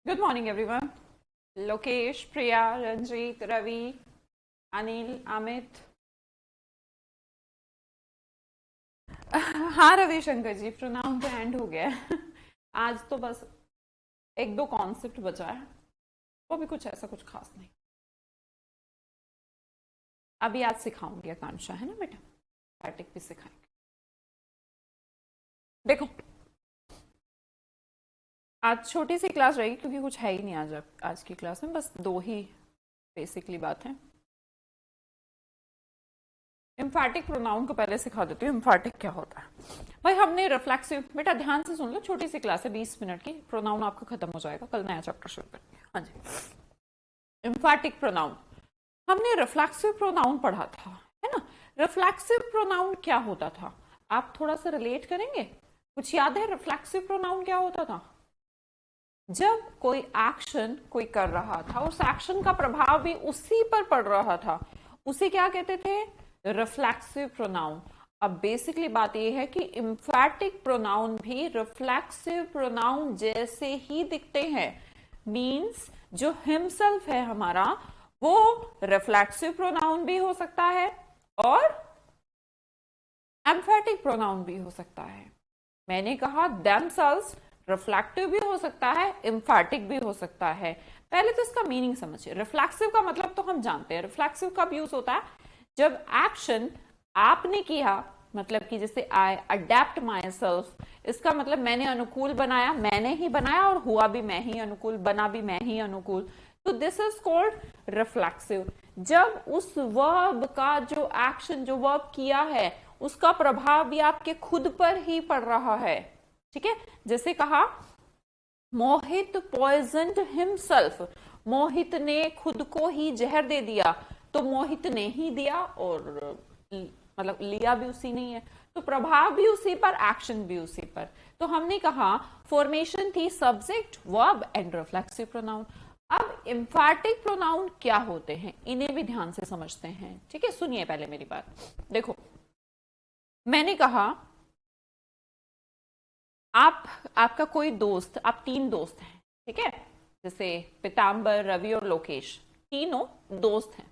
Good morning, everyone. Lokesh, Priya, Ranjit, Ravi, Anil, Amit. हाँ रविशंकर जी, pronoun तो and हो गया है। आज तो बस एक दो कॉन्सेप्ट बचा है, वो भी कुछ ऐसा कुछ खास नहीं। अभी आज सिखाऊंगी आकांक्षा, है ना बेटा? पैटिक भी सिखाएंगे। देखो, आज छोटी सी क्लास रहेगी क्योंकि कुछ है ही नहीं आज की क्लास में, बस दो ही बेसिकली बात है। इम्फैटिक प्रोनाउन को पहले सिखा देती हूँ। इम्फैटिक क्या होता है भाई? हमने रिफ्लेक्सिव, बेटा ध्यान से सुन लो, छोटी सी क्लास है 20 मिनट की, प्रोनाउन आपका खत्म हो जाएगा, कल नया चैप्टर शुरू करेंगे। हाँ जी, इम्फैटिक प्रोनाउन हमने रिफ्लेक्सिव प्रोनाउन पढ़ा था, है ना? रिफ्लेक्सिव प्रोनाउन क्या होता था? आप थोड़ा सा रिलेट करेंगे? कुछ याद है रिफ्लेक्सिव प्रोनाउन क्या होता था? जब कोई एक्शन कोई कर रहा था, उस एक्शन का प्रभाव भी उसी पर पड़ रहा था, उसे क्या कहते थे? Reflexive pronoun. अब बेसिकली बात यह है कि इम्फैटिक प्रोनाउन भी रिफ्लेक्सिव प्रोनाउन जैसे ही दिखते हैं। मींस जो हिमसेल्फ है हमारा, वो रिफ्लेक्सिव प्रोनाउन भी हो सकता है और एम्फैटिक प्रोनाउन भी हो सकता है। मैंने कहा themselves रिफ्लेक्टिव भी हो सकता है, इम्फैटिक भी हो सकता है। पहले तो इसका मीनिंग समझिए। रिफ्लेक्सिव का मतलब तो हम जानते हैं। रिफ्लेक्सिव कब यूज होता है? जब एक्शन आपने किया, मतलब कि जैसे आई अडेप्ट माई सेल्फ, इसका मतलब मैंने अनुकूल बनाया, मैंने ही बनाया और हुआ भी मैं ही अनुकूल, बना भी मैं ही अनुकूल, तो दिस इज कॉल्ड रिफ्लेक्सिव। जब उस वर्ब का जो एक्शन, जो वर्ब किया है, उसका प्रभाव भी आपके खुद पर ही पड़ रहा है। ठीक है, जैसे कहा मोहित पॉइजन्ड हिमसेल्फ, मोहित ने खुद को ही जहर दे दिया, तो मोहित ने ही दिया और मतलब लिया भी उसी ने है, तो प्रभाव भी उसी पर, एक्शन भी उसी पर। तो हमने कहा फॉर्मेशन थी subject, verb and reflexive pronoun. अब एम्फैटिक प्रोनाउन क्या होते हैं, इन्हें भी ध्यान से समझते हैं। ठीक है, सुनिए पहले मेरी बात। देखो, मैंने कहा आपका कोई दोस्त, आप 3 दोस्त हैं, ठीक है? जैसे पिताम्बर, रवि और लोकेश, तीनों दोस्त हैं।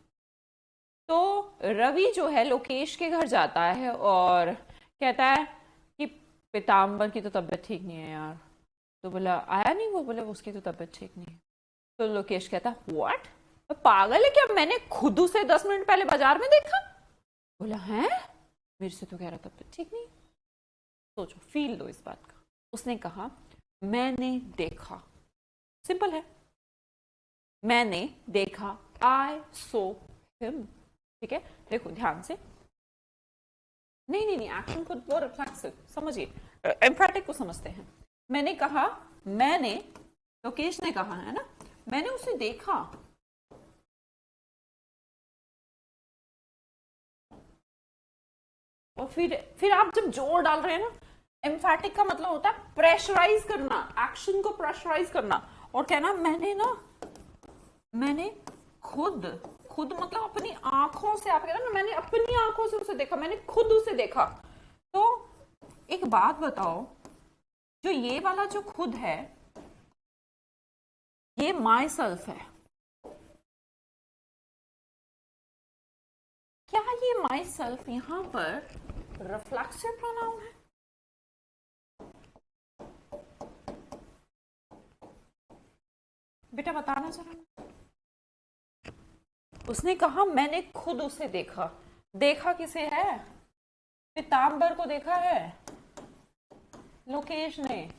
तो रवि जो है लोकेश के घर जाता है और कहता है कि पिताम्बर की तो तबीयत ठीक नहीं है यार। तो बोला आया नहीं, वो बोले उसकी तो तबीयत ठीक नहीं है। तो लोकेश कहता व्हाट, पागल है क्या? मैंने खुद उसे 10 मिनट पहले बाजार में देखा। बोला है, मेरे से तो कह रहा तबीयत ठीक नहीं। सोचो, फील दो इस बात का। उसने कहा मैंने देखा, सिंपल है, मैंने देखा, आई सो हिम। ठीक है, देखो ध्यान से। नहीं नहीं नहीं, एक्शन खुद वो रिफ्लेक्सिव, समझिए, एम्फैटिक को समझते हैं। मैंने कहा, मैंने, लोकेश ने कहा है ना, मैंने उसे देखा। और फिर आप जब जोर डाल रहे हैं ना, एम्फैटिक का मतलब होता है प्रेशराइज करना, एक्शन को प्रेशराइज करना और कहना मैंने खुद खुद मतलब अपनी आंखों से, आप कहना ना मैंने अपनी आंखों से उसे देखा, मैंने खुद उसे देखा। तो एक बात बताओ, जो ये वाला जो खुद है, ये माई सेल्फ है। क्या ये माई सेल्फ यहां पर रिफ्लेक्सिव प्रोनाउन है? बेटा बताना जरा। उसने कहा मैंने खुद उसे देखा। देखा किसे है? पीताम्बर को देखा है, लोकेश ने।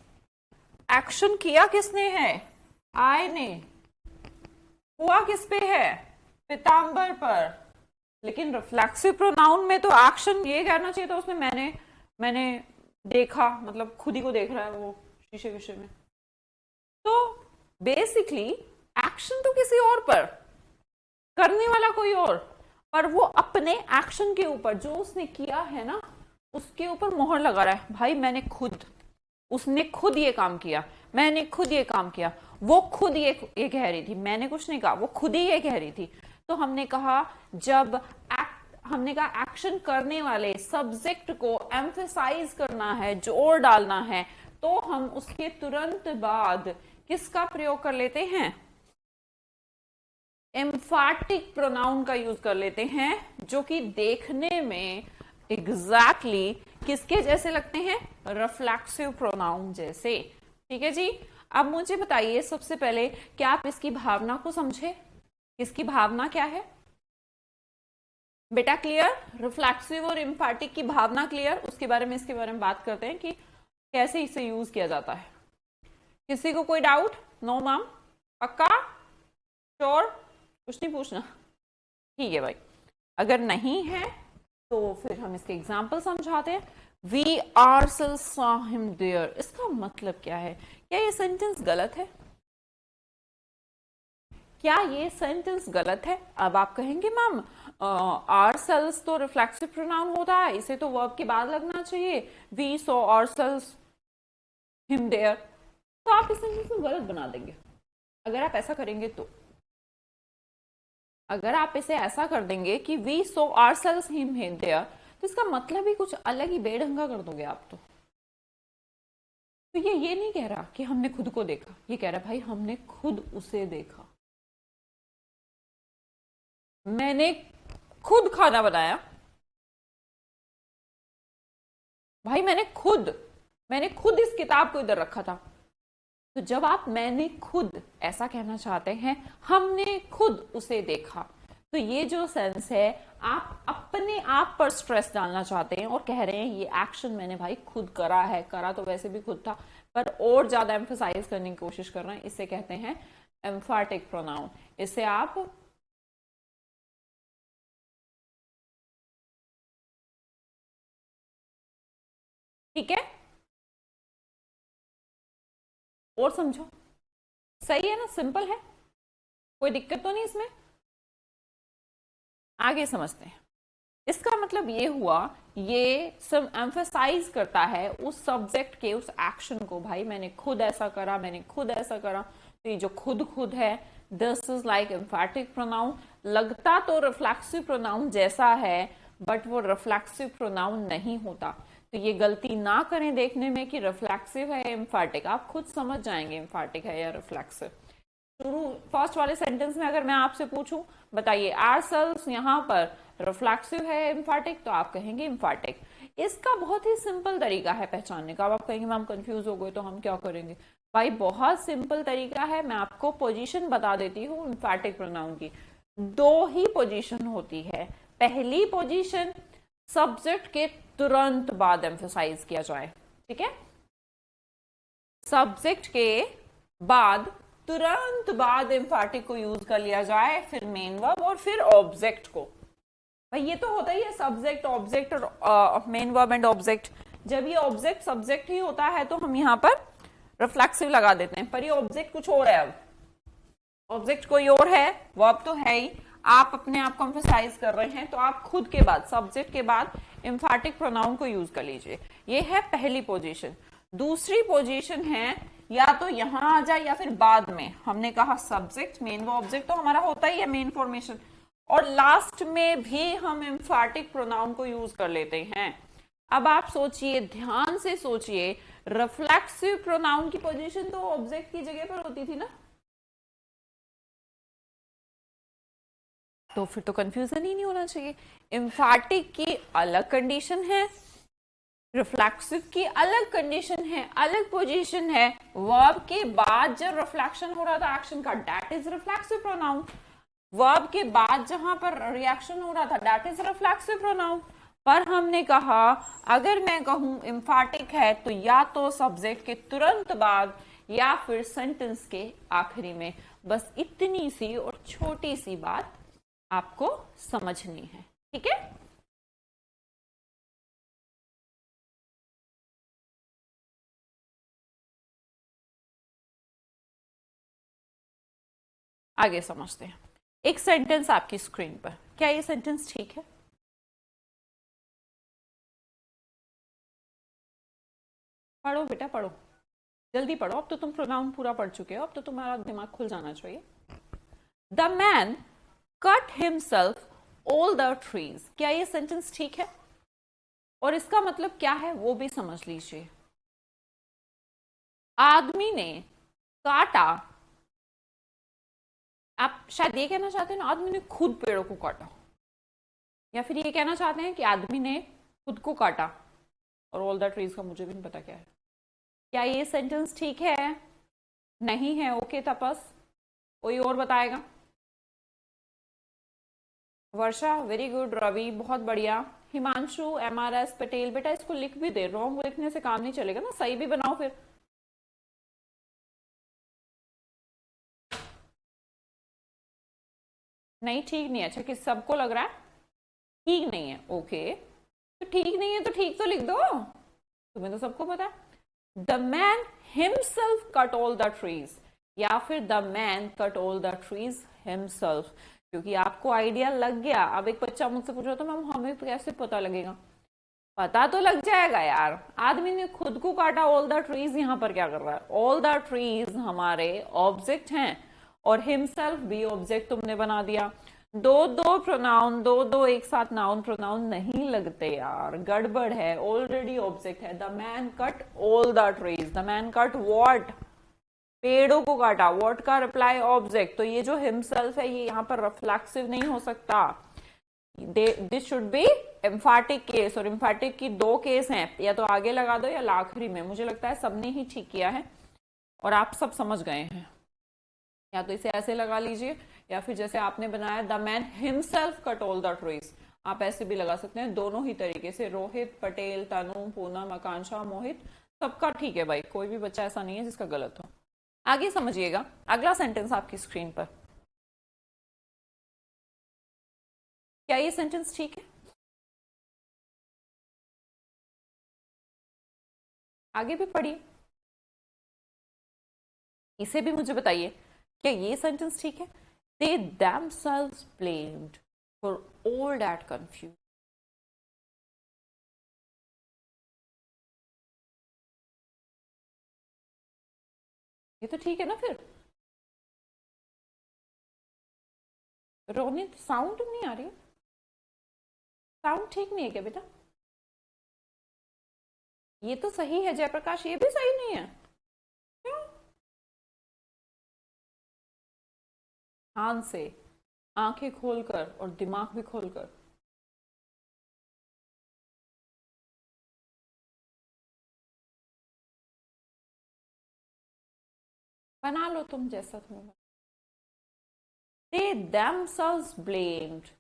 एक्शन किया किसने है? आई ने। हुआ किस पे है? पीताम्बर पर। लेकिन रिफ्लेक्सिव प्रोनाउन में तो एक्शन ये कहना चाहिए था उसने, मैंने देखा, मतलब खुद ही को देख रहा है वो शीशे विषय में। तो बेसिकली एक्शन तो किसी और पर, करने वाला कोई और, पर वो अपने एक्शन के ऊपर, जो उसने किया है ना, उसके ऊपर मोहर लगा रहा है। भाई मैंने खुद, उसने खुद ये काम किया, मैंने खुद ये काम किया, वो खुद ये कह रही थी, मैंने कुछ नहीं कहा, वो खुद ही ये कह रही थी। तो हमने कहा हमने कहा एक्शन करने वाले सब्जेक्ट को एम्फेसाइज करना है, जोर डालना है, तो हम उसके तुरंत बाद किसका प्रयोग कर लेते हैं? एम्फैटिक प्रोनाउन का यूज कर लेते हैं, जो कि देखने में एग्जैक्टली किसके जैसे लगते हैं? रिफ्लेक्सिव प्रोनाउन जैसे। ठीक है जी। अब मुझे बताइए सबसे पहले, क्या आप इसकी भावना को समझे? इसकी भावना क्या है बेटा? क्लियर? रिफ्लेक्सिव और एम्फैटिक की भावना क्लियर? उसके बारे में, इसके बारे में बात करते हैं कि कैसे इसे यूज किया जाता है। किसी को कोई डाउट? No ma'am? पक्का? श्योर? कुछ नहीं पूछना? ठीक है भाई। अगर नहीं है तो फिर हम इसके एग्जाम्पल समझाते हैं। We are saw him there, इसका मतलब क्या है? क्या ये सेंटेंस गलत है? क्या ये सेंटेंस गलत है? अब आप कहेंगे मैम ourselves तो रिफ्लेक्सिव प्रोनाउन होता है, इसे तो वर्ब के बाद लगना चाहिए, we saw ourselves him there, तो आप इस सेंटेंस को गलत बना देंगे अगर आप ऐसा करेंगे तो। अगर आप इसे ऐसा कर देंगे कि we saw ourselves him there, तो इसका मतलब ही कुछ अलग ही बेढंगा कर दोगे आप तो। ये नहीं कह रहा कि हमने खुद को देखा, ये कह रहा भाई हमने खुद उसे देखा। मैंने खुद खाना बनाया भाई, मैंने खुद इस किताब को इधर रखा था। तो जब आप मैंने खुद ऐसा कहना चाहते हैं, हमने खुद उसे देखा, तो ये जो सेंस है, आप अपने आप पर स्ट्रेस डालना चाहते हैं और कह रहे हैं ये एक्शन मैंने भाई खुद करा है। करा तो वैसे भी खुद था, पर और ज्यादा एम्फसाइज करने की कोशिश कर रहे हैं। इसे कहते हैं एम्फैटिक प्रोनाउन। इसे आप ठीक है और समझो, सही है ना? सिंपल है, कोई दिक्कत तो नहीं इसमें? आगे समझते हैं। इसका मतलब ये हुआ, ये सब एम्फसाइज करता है उस सब्जेक्ट के उस एक्शन को। भाई मैंने खुद ऐसा करा, मैंने खुद ऐसा करा। तो ये जो खुद है, दिस इज लाइक एम्फैटिक प्रोनाउन। लगता तो रिफ्लेक्सिव प्रोनाउन जैसा है, बट वो रिफ्लेक्सिव प्रोनाउन नहीं होता। तो ये गलती ना करें देखने में कि रिफ्लेक्सिव है एम्फैटिक। आप खुद समझ जाएंगे एम्फैटिक है या रिफ्लेक्सिव। शुरू फर्स्ट वाले सेंटेंस में अगर मैं आपसे पूछूं, बताइए ourselves यहाँ पर रिफ्लेक्सिव है एम्फैटिक, तो आप कहेंगे एम्फैटिक। इसका बहुत ही सिंपल तरीका है पहचानने का। अब आप कहेंगे मैम कंफ्यूज हो गए तो हम क्या करेंगे? भाई बहुत सिंपल तरीका है, मैं आपको पोजीशन बता देती हूँ एम्फैटिक प्रोनाउन की। दो ही पोजीशन होती है। पहली पोजीशन, सब्जेक्ट के तुरंत बाद एम्फसाइज किया जाए। ठीक है, सब्जेक्ट के बाद तुरंत बाद एम्फैटिक को यूज कर लिया जाए, फिर मेन वर्ब और फिर ऑब्जेक्ट को। भाई ये तो होता ही है, सब्जेक्ट ऑब्जेक्ट और मेन वर्ब एंड ऑब्जेक्ट। जब ये ऑब्जेक्ट सब्जेक्ट ही होता है तो हम यहाँ पर रिफ्लेक्सिव लगा देते हैं, पर ये ऑब्जेक्ट कुछ और है। अब ऑब्जेक्ट कोई और है, वर्ब तो है ही। आप अपने आप को एम्फसाइज कर रहे हैं, तो आप खुद के बाद, सब्जेक्ट के बाद एम्फैटिक प्रोनाउन को यूज कर लीजिए। ये है पहली पोजीशन। दूसरी पोजीशन है, या तो यहां आ जाए या फिर बाद में। हमने कहा सब्जेक्ट मेन वो ऑब्जेक्ट तो हमारा होता ही है मेन फॉर्मेशन, और लास्ट में भी हम एम्फैटिक प्रोनाउन को यूज कर लेते हैं। अब आप सोचिए, ध्यान से सोचिए, रिफ्लेक्सिव प्रोनाउन की पोजीशन तो ऑब्जेक्ट की जगह पर होती थी ना, तो फिर तो कंफ्यूजन ही नहीं होना चाहिए। एम्फैटिक की अलग कंडीशन है, रिफ्लेक्सिव की अलग कंडीशन है, अलग पोजीशन है। वर्ब के बाद जब रिफ्लेक्शन हो रहा था एक्शन का, that is reflexive pronoun. Verb के बाद जहां पर रिएक्शन हो रहा था, दैट इज रिफ्लेक्सिव प्रोनाउन। पर हमने कहा अगर मैं कहूं एम्फैटिक है, तो या तो सब्जेक्ट के तुरंत बाद या फिर सेंटेंस के आखिरी में। बस इतनी सी और छोटी सी बात आपको समझनी है। ठीक है, आगे समझते हैं। एक सेंटेंस आपकी स्क्रीन पर, क्या ये सेंटेंस ठीक है? पढ़ो बेटा पढ़ो, जल्दी पढ़ो। अब तो तुम प्रोनाउन पूरा पढ़ चुके हो, अब तो तुम्हारा दिमाग खुल जाना चाहिए। The man cut himself all the trees, क्या ये सेंटेंस ठीक है? और इसका मतलब क्या है वो भी समझ लीजिए। आदमी ने काटा, आप शायद ये कहना चाहते हैं ना आदमी ने खुद पेड़ों को काटा, या फिर ये कहना चाहते हैं कि आदमी ने खुद को काटा। और ऑल द ट्रीज का मुझे भी नहीं पता क्या है। क्या ये सेंटेंस ठीक है? नहीं है। ओके तपस, कोई और बताएगा? वर्षा वेरी गुड, रवि बहुत बढ़िया, हिमांशु, एमआरएस, पटेल, बेटा इसको लिख भी दे, रॉन्ग लिखने से काम नहीं चलेगा ना, सही भी बनाओ फिर। नहीं ठीक नहीं है। अच्छा किस सबको लग रहा है ठीक नहीं है? ओके तो ठीक नहीं है तो ठीक तो लिख दो, तुम्हें तो सबको पता है। The man himself cut all the trees, या फिर the man cut all the trees himself, क्योंकि आपको आइडिया लग गया। अब एक बच्चा मुझसे पूछ रहा तो मैम हमें कैसे पता लगेगा? पता तो लग जाएगा यार, आदमी ने खुद को काटा, ऑल द ट्रीज यहां पर क्या कर रहा है? ऑल द ट्रीज हमारे ऑब्जेक्ट हैं और हिमसेल्फ भी ऑब्जेक्ट तुमने बना दिया। दो दो प्रोनाउन, दो दो एक साथ नाउन प्रोनाउन नहीं लगते यार, गड़बड़ है, ऑलरेडी ऑब्जेक्ट है। The man cut all the trees, the man cut what? पेड़ों को काटा, व्हाट का रिप्लाई ऑब्जेक्ट, तो ये जो हिमसेल्फ है ये यहाँ पर रिफ्लेक्सिव नहीं हो सकता। दिस शुड बी एम्फाटिक केस, और एम्फाटिक की दो केस हैं, या तो आगे लगा दो या आखिरी में। मुझे लगता है सबने ही ठीक किया है और आप सब समझ गए हैं। या तो इसे ऐसे लगा लीजिए, या फिर जैसे आपने बनाया the man himself cut all the trees, आप ऐसे भी लगा सकते हैं, दोनों ही तरीके से। रोहित, पटेल, तनु, पूनम, आकांक्षा, मोहित, सबका ठीक है भाई, कोई भी बच्चा ऐसा नहीं है जिसका गलत हो। आगे समझिएगा, अगला सेंटेंस आपकी स्क्रीन पर। क्या ये सेंटेंस ठीक है? आगे भी पढ़िए, इसे भी मुझे बताइए, क्या ये सेंटेंस ठीक है? They themselves blamed for all that confusion. ये तो ठीक है ना फिर? रोनित साउंड नहीं आ रही? साउंड ठीक नहीं है क्या बेटा? ये तो सही है जयप्रकाश, ये भी सही नहीं है क्यों? ध्यान से, आंखें खोलकर और दिमाग भी खोलकर। बना लो तुम जैसा तुम्हें। They themselves blamed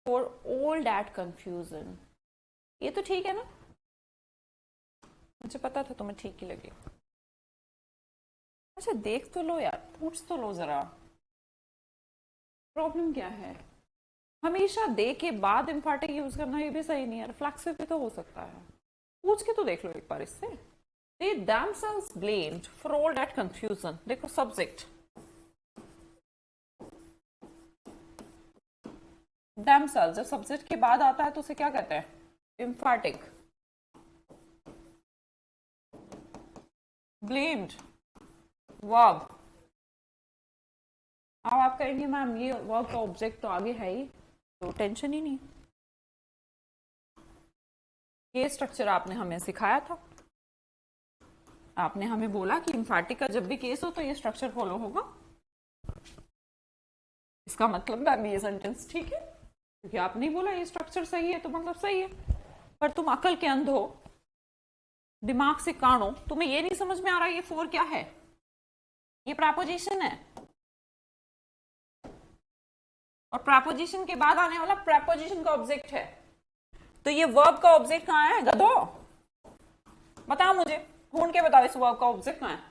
for all that confusion. ये तो ठीक है ना? मुझे पता था तुम्हें ठीक ही लगे। अच्छा देख तो लो यार, पूछ तो लो जरा, प्रॉब्लम क्या है? हमेशा दे के बाद इम्फाटिक यूज करना ये भी सही नहीं है, रिफ्लेक्सिव भी तो हो सकता है। पूछ के तो देख लो एक बार इससे। They themselves blamed for all that confusion. देखो सब्जेक्ट themselves, जब सब्जेक्ट के बाद आता है तो उसे क्या कहते हैं? इम्फाटिक। ब्लेम्ड वर्ब, अब आप कहेंगे मैम ये वर्ब का ऑब्जेक्ट तो आगे है ही, तो टेंशन ही नहीं। ये स्ट्रक्चर आपने हमें सिखाया था, आपने हमें बोला कि इम्फैटिक का जब भी केस हो तो ये स्ट्रक्चर फॉलो होगा। इसका मतलब मैम ये सेंटेंस ठीक है, क्योंकि आपने ही बोला ये स्ट्रक्चर सही है तो मतलब सही है। पर तुम अकल के अंध हो, दिमाग से कानो, तुम्हें ये नहीं समझ में आ रहा ये फोर क्या है? ये प्रपोजिशन है, और प्रपोजिशन के बाद आने वाला प्रपोजिशन का ऑब्जेक्ट है। तो ये वर्ब का ऑब्जेक्ट कहां है गधो? बताओ मुझे, ढूंढ के बताओ इस वर्ब का ऑब्जेक्ट कहां है?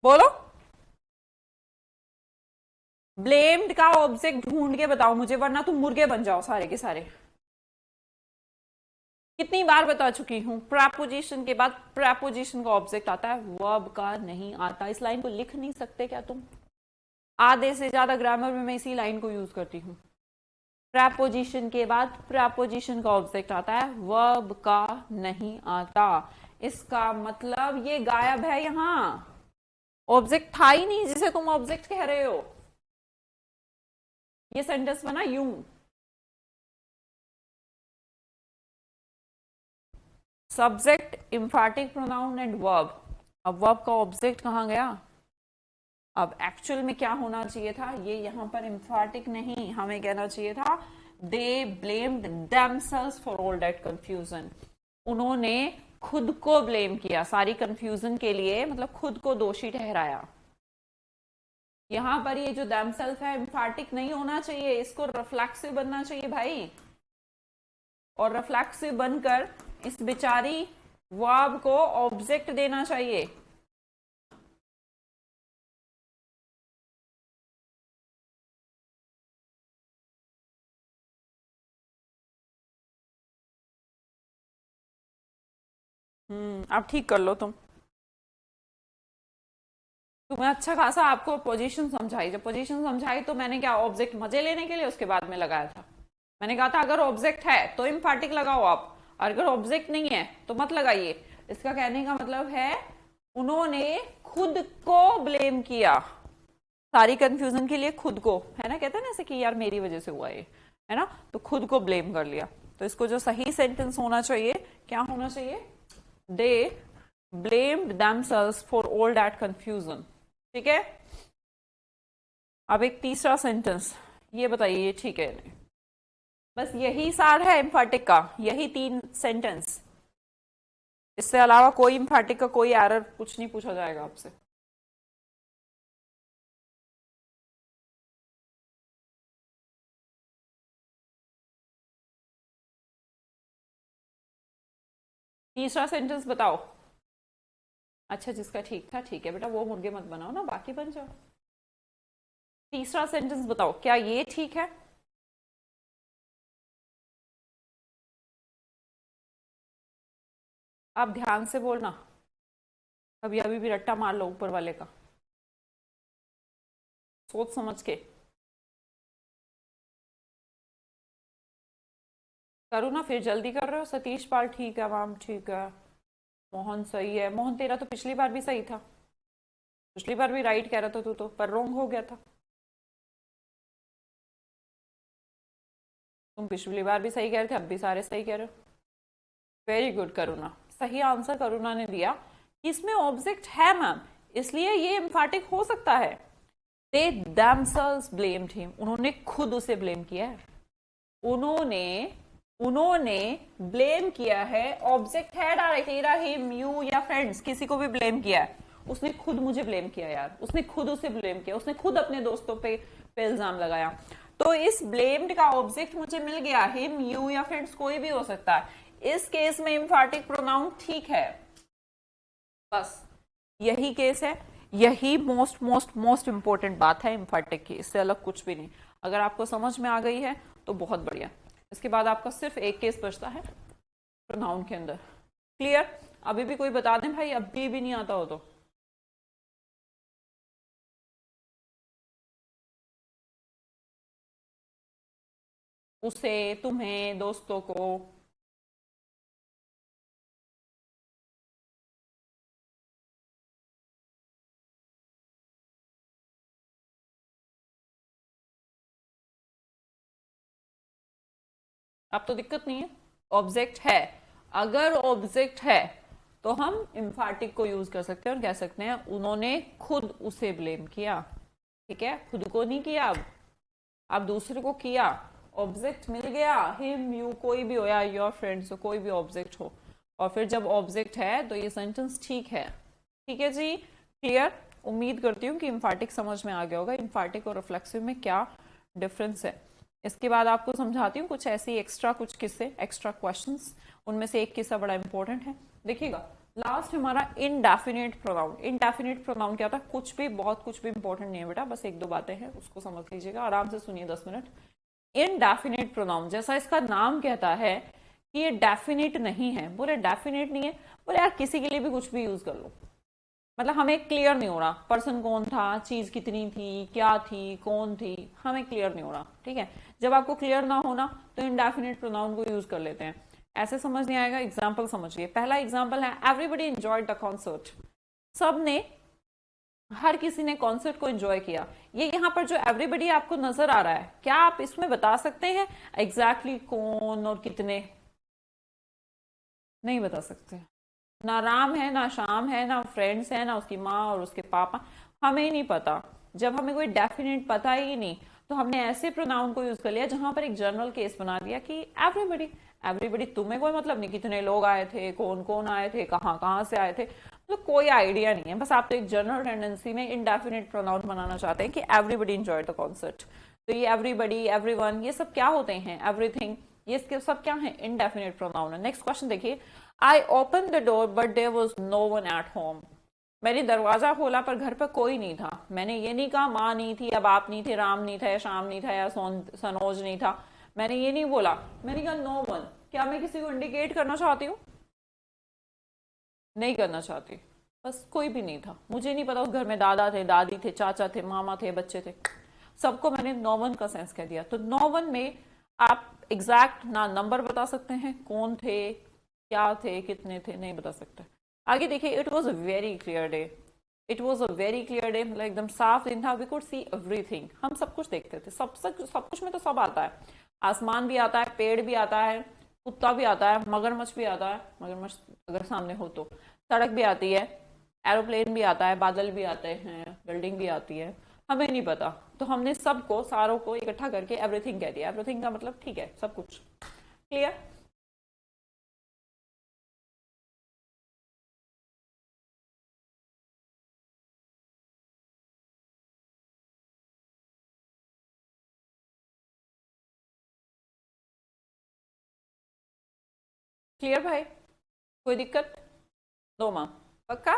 बोलो, ब्लेम्ड का ऑब्जेक्ट ढूंढ के बताओ मुझे, वरना तुम मुर्गे बन जाओ सारे के सारे। कितनी बार बता चुकी हूं, प्रपोजिशन के बाद प्रपोजिशन का ऑब्जेक्ट आता है, वर्ब का नहीं आता। इस लाइन को लिख नहीं सकते क्या तुम? आधे से ज्यादा ग्रामर में मैं इसी लाइन को यूज करती हूँ। प्रपोजिशन के बाद प्रपोजिशन का ऑब्जेक्ट आता है, वर्ब का नहीं आता। इसका मतलब ये गायब है, यहां ऑब्जेक्ट था ही नहीं जिसे तुम ऑब्जेक्ट कह रहे हो। ये सेंटेंस बना यूं, subject, emphatic pronoun and verb. अब वर्ब का ऑब्जेक्ट कहाँ गया? अब एक्चुअल में क्या होना चाहिए था, ये यहां पर इम्फैटिक नहीं, हमें कहना चाहिए था they blamed themselves for all that confusion. उन्होंने खुद को ब्लेम किया सारी कंफ्यूजन के लिए, मतलब खुद को दोषी ठहराया। यहां पर ये जो देमसेल्फ है इम्फैटिक नहीं होना चाहिए, इसको रिफ्लेक्सिव बनना चाहिए भाई। और रिफ्लेक्सिव बनकर इस बेचारी वर्ब को ऑब्जेक्ट देना चाहिए। अब ठीक कर लो तुम। तुम्हें अच्छा खासा आपको पोजीशन समझाई, जब पोजीशन समझाई तो मैंने क्या ऑब्जेक्ट मजे लेने के लिए उसके बाद में लगाया था। मैंने कहा था अगर ऑब्जेक्ट है तो इम्फैटिक लगाओ आप, और अगर ऑब्जेक्ट नहीं है तो मत लगाइए। इसका कहने का मतलब है उन्होंने खुद को ब्लेम किया सारी कंफ्यूजन के लिए, खुद को, है ना, कहते हैं ना ऐसे कि यार मेरी वजह से हुआ ये, है ना, तो खुद को ब्लेम कर लिया। तो इसको जो सही सेंटेंस होना चाहिए, क्या होना चाहिए? They blamed themselves for all that confusion. ठीक है। अब एक तीसरा सेंटेंस, ये बताइए ये ठीक है नहीं? बस यही सार है इम्फैटिक का, यही 3 सेंटेंस। इससे अलावा कोई इम्फैटिक का कोई एरर कुछ नहीं पूछा जाएगा आपसे। तीसरा सेंटेंस बताओ। अच्छा, जिसका ठीक था ठीक है बेटा, वो मुर्गे मत बनाओ ना, बाकी बन जाओ। तीसरा सेंटेंस बताओ, क्या ये ठीक है? आप ध्यान से बोलना, अभी अभी भी रट्टा मार लो ऊपर वाले का, सोच समझ के करो ना। फिर जल्दी कर रहे हो। सतीश पाल ठीक है, मैम ठीक है, मोहन सही है। मोहन तेरा तो पिछली बार भी सही था, पिछली बार भी राइट कह रहा था तू तो, पर रॉन्ग हो गया था। तुम पिछली बार भी सही कह रहे थे, अब भी सारे सही कह रहे हो। वेरी गुड करुणा, सही आंसर करुणा ने दिया कि इसमें ऑब्जेक्ट है मैम, इसलिए ये एम्फैटिक हो सकता है। दे themselves blamed him, उन्होंने खुद उसे ब्लेम किया है। उन्होंने उन्होंने ब्लेम किया है, ऑब्जेक्ट है डायरेक्ट, ईरा हिम यू या फ्रेंड्स, किसी को भी ब्लेम किया है। उसने खुद मुझे ब्लेम किया यार, उसने खुद उसे ब्लेम किया, उसने खुद अपने दोस्तों पे इल्जाम लगाया। तो इस ब्लेम्ड का ऑब्जेक्ट मुझे मिल गया, हिम यू या फ्रेंड्स कोई भी हो सकता है। इस केस में इम्फैटिक प्रोनाउन ठीक है, बस यही केस है, यही मोस्ट मोस्ट मोस्ट इंपॉर्टेंट बात है इम्फैटिक की, इससे अलग कुछ भी नहीं। अगर आपको समझ में आ गई है तो बहुत बढ़िया। इसके बाद आपका सिर्फ एक केस बचता है प्रोनाउन के अंदर। क्लियर? अभी भी कोई बता दें भाई, अभी भी नहीं आता हो तो। उसे, तुम्हें, दोस्तों को। अब तो दिक्कत नहीं है, ऑब्जेक्ट है। अगर ऑब्जेक्ट है तो हम इम्फैटिक को यूज कर सकते हैं और कह सकते हैं उन्होंने खुद उसे ब्लेम किया। ठीक है, खुद को नहीं किया, अब दूसरे को किया। ऑब्जेक्ट मिल गया, हिम यू कोई भी हो या योर फ्रेंड्स हो, कोई भी ऑब्जेक्ट हो। और फिर जब ऑब्जेक्ट है तो ये सेंटेंस ठीक है। ठीक है जी, क्लियर? उम्मीद करती हूँ कि इम्फैटिक समझ में आ गया होगा, इम्फैटिक और रिफ्लेक्सिव में क्या डिफरेंस है। इसके बाद आपको समझाती हूँ कुछ ऐसी एक्स्ट्रा कुछ किस्से, एक्स्ट्रा क्वेश्चंस। उनमें से एक किस्सा बड़ा इंपॉर्टेंट है, देखिएगा। लास्ट हमारा इनडेफिनेट प्रोनाउन। इनडेफिनेट प्रोनाउन क्या था? कुछ भी, बहुत कुछ भी इंपॉर्टेंट नहीं है बेटा, बस एक दो बातें हैं, उसको समझ लीजिएगा, आराम से सुनिए 10 मिनट। इनडेफिनेट प्रोनाउन, जैसा इसका नाम कहता है कि ये डेफिनेट नहीं है। बोले डेफिनेट नहीं है, बोले यार किसी के लिए भी कुछ भी यूज कर लो, मतलब हमें क्लियर नहीं हो रहा पर्सन कौन था, चीज कितनी थी, क्या थी, कौन थी, हमें क्लियर नहीं हो रहा। ठीक है, जब आपको क्लियर ना होना तो इनडेफिनेट प्रोनाउन को यूज कर लेते हैं। ऐसे समझ नहीं आएगा, एग्जाम्पल समझिए। पहला एग्जाम्पल है एवरीबडी एंजॉयड द कॉन्सर्ट। सबने, हर किसी ने कॉन्सर्ट को एंजॉय किया। ये यहाँ पर जो एवरीबडी आपको नजर आ रहा है, क्या आप इसमें बता सकते हैं एग्जैक्टली कौन और कितने? नहीं बता सकते। ना राम है, ना श्याम है, ना फ्रेंड्स है, ना उसकी माँ और उसके पापा, हमें ही नहीं पता। जब हमें कोई डेफिनेट पता ही नहीं, तो हमने ऐसे प्रोनाउन को यूज कर लिया जहां पर एक जनरल केस बना दिया कि एवरीबडी। एवरीबडी तुम्हें कोई मतलब नहीं कितने लोग आए थे, कौन कौन आए थे, कहाँ कहाँ से आए थे, मतलब कोई आइडिया नहीं है। बस आप तो एक जनरल टेंडेंसी में इनडेफिनेट प्रोनाउन बनाना चाहते हैं कि एवरीबडी एंजॉय द कॉन्सर्ट। तो ये एवरीबडी, एवरीवन, ये सब क्या होते हैं? एवरीथिंग, ये सब क्या है? इनडेफिनेट प्रोनाउन है। नेक्स्ट क्वेश्चन देखिए, I open the door but there was no one at home. मैंने दरवाजा खोला पर घर पर कोई नहीं था। मैंने ये नहीं कहा माँ नहीं थी या बाप नहीं थे, राम नहीं था या श्याम नहीं था या सनोज नहीं था। मैंने ये नहीं बोला, मैंने कहा नो वन। क्या मैं किसी को इंडिकेट करना चाहती हूँ? नहीं करना चाहती। बस कोई भी नहीं था, मुझे नहीं पता उस घर में दादा थे, दादी थे, चाचा थे, मामा थे, बच्चे थे, सबको मैंने नो वन का सेंस कह दिया। तो नो वन में आप एग्जैक्ट ना नंबर बता सकते हैं, कौन थे, क्या थे, कितने थे, नहीं बता सकते। आगे देखिए, it was a very clear day. It was a very clear day मतलब एकदम साफ दिन था। वी कुड सी एवरीथिंग, हम सब कुछ देखते थे। सब कुछ में तो सब आता है। आसमान भी आता है, पेड़ भी आता है, कुत्ता भी आता है, मगरमच्छ भी आता है, मगरमच्छ अगर सामने हो तो, सड़क भी आती है, एरोप्लेन भी आता है, बादल भी आते हैं, बिल्डिंग भी आती है। हमें नहीं पता, तो हमने सबको, सारों को इकट्ठा करके एवरीथिंग कह दिया। एवरीथिंग का मतलब ठीक है, सब कुछ। क्लियर? क्लियर भाई? कोई दिक्कत? दो माँ, पक्का?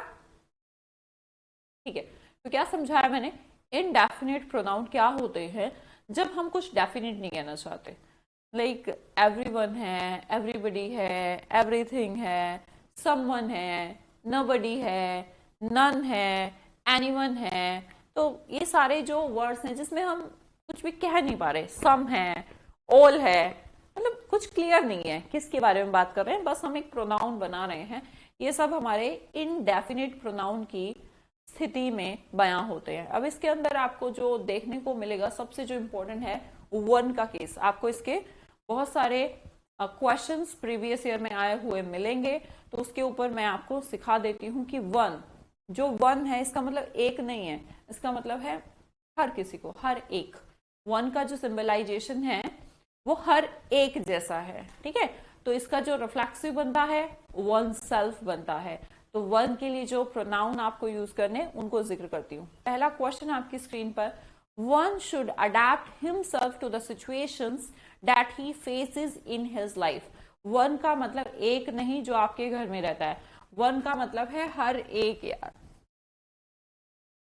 ठीक है। तो क्या समझाया मैंने? इनडेफिनेट प्रोनाउन क्या होते हैं? जब हम कुछ डेफिनेट नहीं कहना चाहते, लाइक एवरीवन है, एवरीबडी है, एवरीथिंग है, समवन है, नोबडी है, नन है, एनीवन है। तो ये सारे जो वर्ड्स हैं जिसमें हम कुछ भी कह नहीं पा रहे, सम है, ऑल है, मतलब कुछ क्लियर नहीं है किसके बारे में बात कर रहे हैं, बस हम एक प्रोनाउन बना रहे हैं। ये सब हमारे इनडेफिनेट प्रोनाउन की स्थिति में बयां होते हैं। अब इसके अंदर आपको जो देखने को मिलेगा, सबसे जो इंपॉर्टेंट है वन का केस। आपको इसके बहुत सारे क्वेश्चंस प्रीवियस ईयर में आए हुए मिलेंगे, तो उसके ऊपर मैं आपको सिखा देती हूँ कि वन, जो वन है इसका मतलब एक नहीं है, इसका मतलब है हर किसी को, हर एक। वन का जो सिंबलाइजेशन है वो हर एक जैसा है, ठीक है। तो इसका जो रिफ्लेक्सिव बनता है वन सेल्फ बनता है। तो वन के लिए जो प्रोनाउन आपको यूज करने उनको जिक्र करती हूँ। पहला क्वेश्चन आपकी स्क्रीन पर, one should adapt himself to the situations that he faces in his life. One का मतलब एक नहीं जो आपके घर में रहता है, वन का मतलब है हर एक यार।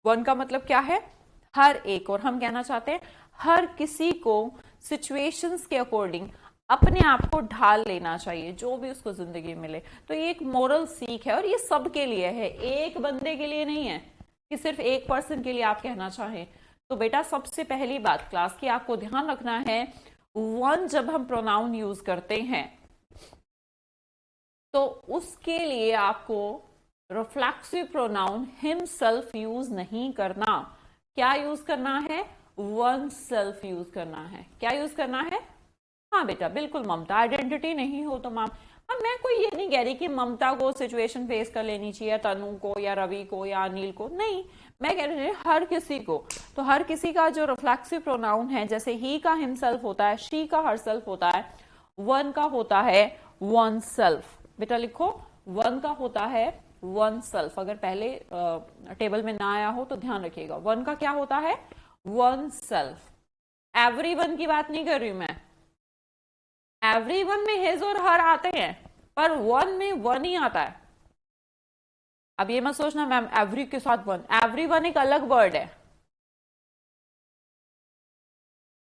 वन का मतलब क्या है? हर एक। और हम कहना चाहते हैं हर किसी को सिचुएशंस के अकॉर्डिंग अपने आप को ढाल लेना चाहिए, जो भी उसको जिंदगी में मिले। तो ये एक मोरल सीख है और ये सबके लिए है, एक बंदे के लिए नहीं है कि सिर्फ एक पर्सन के लिए आप कहना चाहें। तो बेटा सबसे पहली बात क्लास की आपको ध्यान रखना है, वन जब हम प्रोनाउन यूज करते हैं तो उसके लिए आपको रिफ्लेक्सिव प्रोनाउन हिमसेल्फ यूज नहीं करना। क्या यूज करना है? वन सेल्फ यूज करना है। क्या यूज करना है? हाँ बेटा बिल्कुल, ममता आइडेंटिटी नहीं हो तो मैम। अब मैं कोई ये नहीं कह रही कि ममता को सिचुएशन फेस कर लेनी चाहिए, तनु को या रवि को या अनिल को, नहीं। मैं कह रही हूँ हर किसी को। तो हर किसी का जो रिफ्लेक्सिव प्रोनाउन है, जैसे ही का हिमसेल्फ होता है, शी का हर सेल्फ होता है, वन का होता है वन सेल्फ। बेटा लिखो, वन का होता है वन सेल्फ। अगर पहले टेबल में ना आया हो तो ध्यान रखिएगा, वन का क्या होता है? One self. एवरी वन की बात नहीं कर रही हूं मैं। एवरी वन में हिज और हर आते हैं, पर वन में वन ही आता है। अब ये मत सोचना मैम एवरी के साथ वन, एवरी वन एक अलग वर्ड है,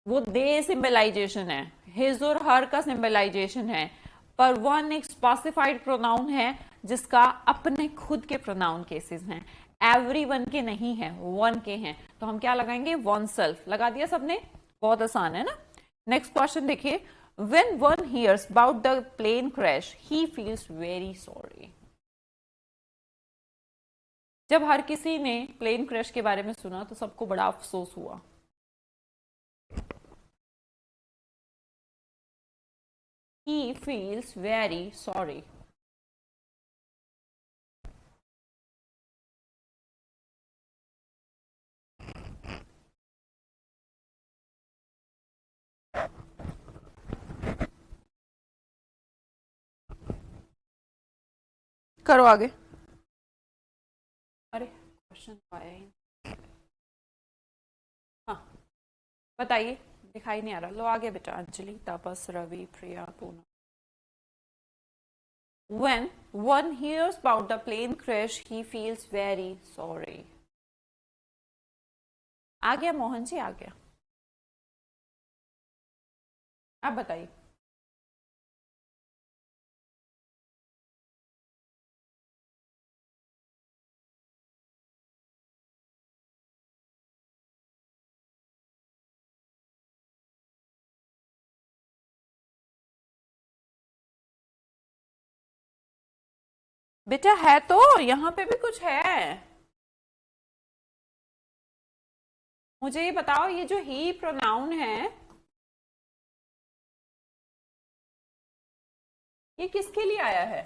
वो दे सिंबलाइजेशन है, हिज और हर का सिंबलाइजेशन है। पर वन एक स्पेसिफाइड प्रोनाउन है जिसका अपने खुद के प्रोनाउन केसेस हैं, एवरी वन के नहीं है, वन के हैं। तो हम क्या लगाएंगे? वन सेल्फ लगा दिया सबने, बहुत आसान है ना। नेक्स्ट क्वेश्चन देखिए, when one hears about the plane crash he feels very sorry। जब हर किसी ने प्लेन क्रैश के बारे में सुना तो सबको बड़ा अफसोस हुआ। he feels very sorry। करो आगे। अरे क्वेश्चन आया ही। हाँ बताइए, दिखाई नहीं आ रहा। लो आगे बेटा। अंजलि, तापस, रवि, प्रिया, Poonam. When one hears about the plane crash, he feels very sorry. आ गया मोहन जी, आ गया। आप बताइए। बेटा है तो यहाँ पे भी कुछ है। मुझे ये बताओ, ये जो ही प्रोनाउन है ये किसके लिए आया है?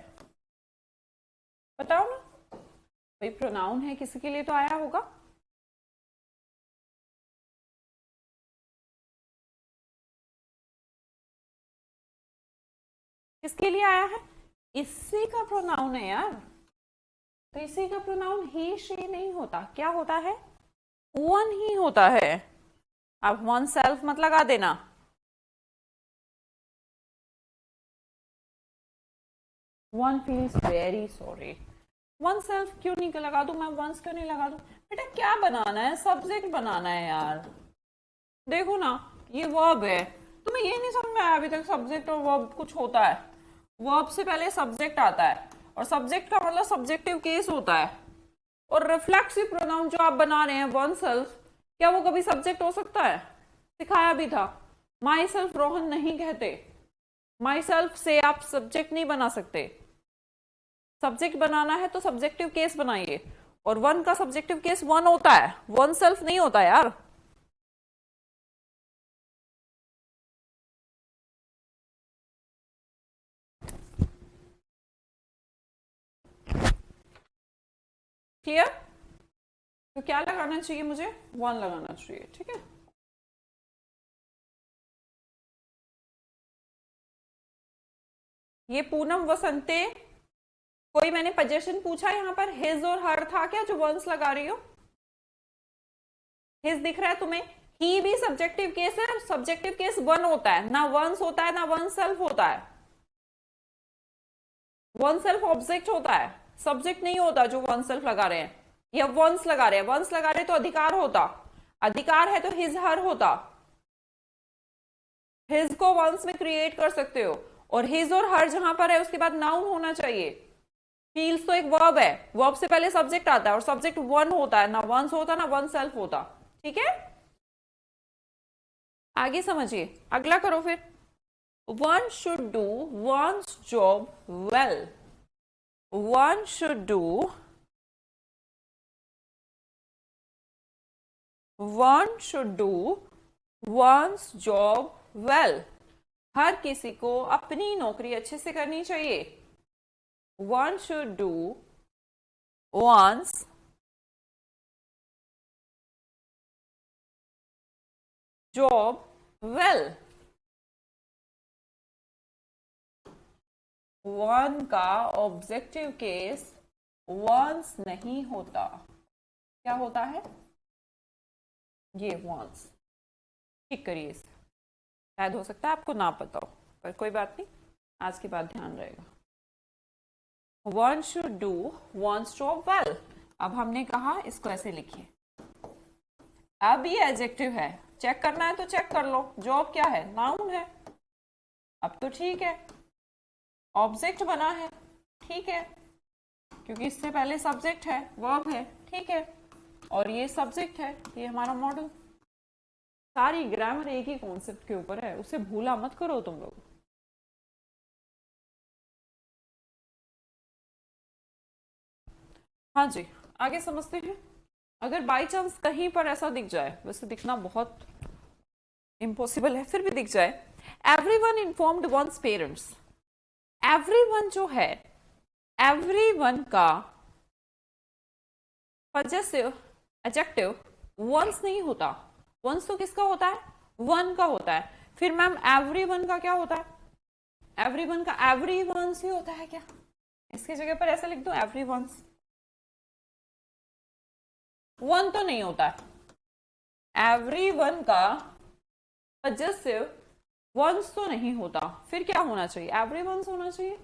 बताओ ना। भाई प्रोनाउन है, किसी के लिए तो आया होगा। किसके लिए आया है? इसी का प्रोनाउन है यार। तो इसी का प्रोनाउन ही शी नहीं होता, क्या होता है? वन ही होता है। अब वन सेल्फ मत लगा देना। One feels very sorry. One self क्यों नहीं लगा दूं मैं? वंस क्यों नहीं लगा दूं? बेटा क्या बनाना है? सब्जेक्ट बनाना है यार। देखो ना, ये वर्ब है। तुम्हें ये नहीं समझ में आया अभी तक सब्जेक्ट और वर्ब कुछ होता है? वर्ब से पहले सब्जेक्ट आता है और सब्जेक्ट का मतलब सब्जेक्टिव केस होता है। और रिफ्लेक्सिव प्रोनाउन जो आप बना रहे हैं वन सेल्फ, क्या वो कभी सब्जेक्ट हो सकता है? सिखाया भी था। माई सेल्फ रोहन नहीं कहते। माई सेल्फ से आप सब्जेक्ट नहीं बना सकते। सब्जेक्ट बनाना है तो सब्जेक्टिव केस बनाइए, और वन का सब्जेक्टिव केस वन होता है, वन सेल्फ नहीं होता यार। क्लियर? तो क्या लगाना चाहिए मुझे? वन लगाना चाहिए, ठीक है। ये पूनम, वसंते, कोई मैंने पजेशन पूछा यहाँ पर? हिज और हर था क्या जो वंस लगा रही हो? हिज दिख रहा है तुम्हें? ही भी सब्जेक्टिव केस है, सब्जेक्टिव केस वन होता है, ना वंस होता है ना वन सेल्फ होता है। वन सेल्फ ऑब्जेक्ट होता है, सब्जेक्ट नहीं होता जो वन सेल्फ लगा रहे हैं या वंस लगा रहे हैं। वंस लगा रहे तो अधिकार होता, अधिकार है तो हिज हर होता। हिज को वंस में क्रिएट कर सकते हो, और हिज और हर जहां पर है उसके बाद नाउन होना चाहिए। फील्स तो एक वर्ब है, वर्ब से पहले सब्जेक्ट आता है और सब्जेक्ट वन होता है, ना वंस होता ना वन सेल्फ होता। ठीक है, आगे समझिए। अगला करो फिर। One should do one's job well. One should do one should do one's job well. हर किसी को अपनी नौकरी अच्छे से करनी चाहिए। One should do one's job well. One का ऑब्जेक्टिव केस वंस नहीं होता, क्या होता है? ये वंस। ठीक करिए इसे। शायद हो सकता है आपको ना पता हो, पर कोई बात नहीं, आज के बाद ध्यान रहेगा। One should do one's job well. अब हमने कहा इसको ऐसे लिखिए। अब ये एडजेक्टिव है, चेक करना है तो चेक कर लो। जॉब क्या है? नाउन है। अब तो ठीक है, ऑब्जेक्ट बना है, ठीक है, क्योंकि इससे पहले सब्जेक्ट है, वर्ब है, ठीक है, और ये सब्जेक्ट है, ये हमारा मॉडल। सारी ग्रामर एक ही कॉन्सेप्ट के ऊपर है, उसे भूला मत करो तुम लोग। हाँ जी, आगे समझते हैं। अगर बाई चांस कहीं पर ऐसा दिख जाए, वैसे दिखना बहुत इम्पॉसिबल है, फिर भी दिख जाए, everyone informed one's parents. Everyone जो है, एवरीवन का पजेसिव एडजेक्टिव वंस नहीं होता। वंस तो किसका होता है? वन का होता है। फिर मैम एवरीवन का क्या होता है? एवरीवन का एवरी वंस ही होता है क्या? इसकी जगह पर ऐसा लिख दो एवरी वंस। वन तो नहीं होता है, एवरी वन का पजेसिव वंस तो नहीं होता, फिर क्या होना चाहिए? एवरी वंस होना चाहिए।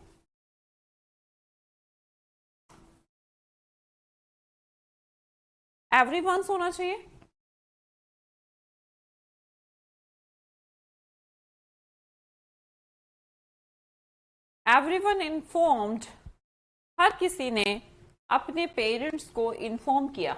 एवरी वंस होना चाहिए। एवरीवन इन्फॉर्म्ड, हर किसी ने अपने पेरेंट्स को इन्फॉर्म किया।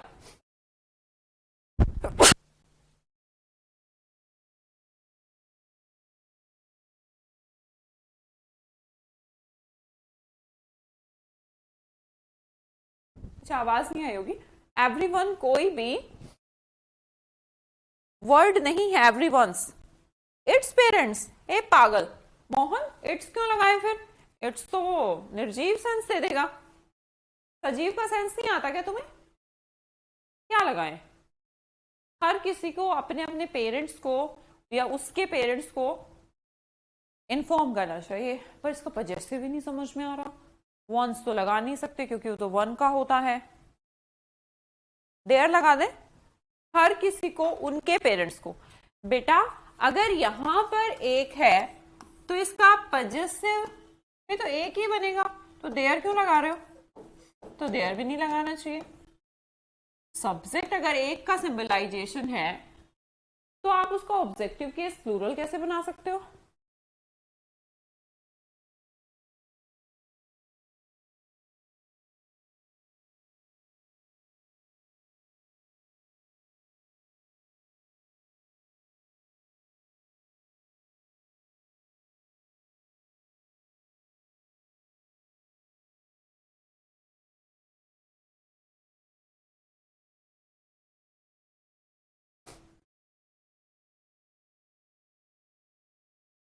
अच्छा, आवाज नहीं आई होगी। एवरीवन कोई भी वर्ड नहीं है, एवरीवंस। इट्स पेरेंट्स, ए पागल मोहन, इट्स क्यों लगाए फिर? इट्स तो वो निर्जीव सेंस दे देगा, सजीव का सेंस नहीं आता क्या तुम्हें? क्या लगाए? हर किसी को अपने अपने पेरेंट्स को या उसके पेरेंट्स को इन्फॉर्म करना चाहिए, पर इसका पजेसिव भी नहीं समझ में आ रहा। वंस तो लगा नहीं सकते क्योंकि वो तो वन का होता है। देयर लगा दे, हर किसी को, उनके पेरेंट्स को। बेटा अगर यहां पर एक है तो इसका पजेसिव भी तो एक ही बनेगा, तो देयर क्यों लगा रहे हो? तो देयर भी नहीं लगाना चाहिए। सब्जेक्ट अगर एक का सिंबलाइजेशन है तो आप उसका ऑब्जेक्टिव केस प्लूरल कैसे बना सकते हो?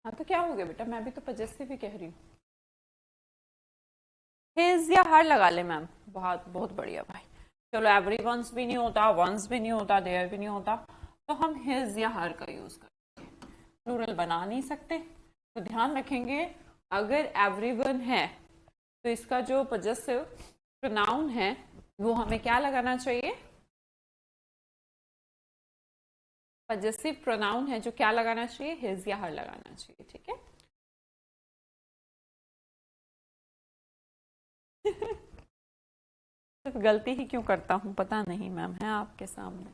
हाँ तो क्या हो गया बेटा, मैं भी तो पजेसिव ही कह रही हूँ। हिज या हर लगा ले मैम, बहुत बहुत बढ़िया भाई। चलो एवरी वंस भी नहीं होता, वंस भी नहीं होता, देयर भी नहीं होता, तो हम हिज या हर का यूज करेंगे। प्लूरल बना नहीं सकते, तो ध्यान रखेंगे अगर एवरीवन है तो इसका जो पजेसिव प्रोनाउन है वो हमें क्या लगाना चाहिए? पजेसिव प्रोनाउन है जो क्या लगाना चाहिए? हिज या हर लगाना चाहिए, ठीक है। सिर्फ गलती ही क्यों करता हूँ पता नहीं मैम, है आपके सामने।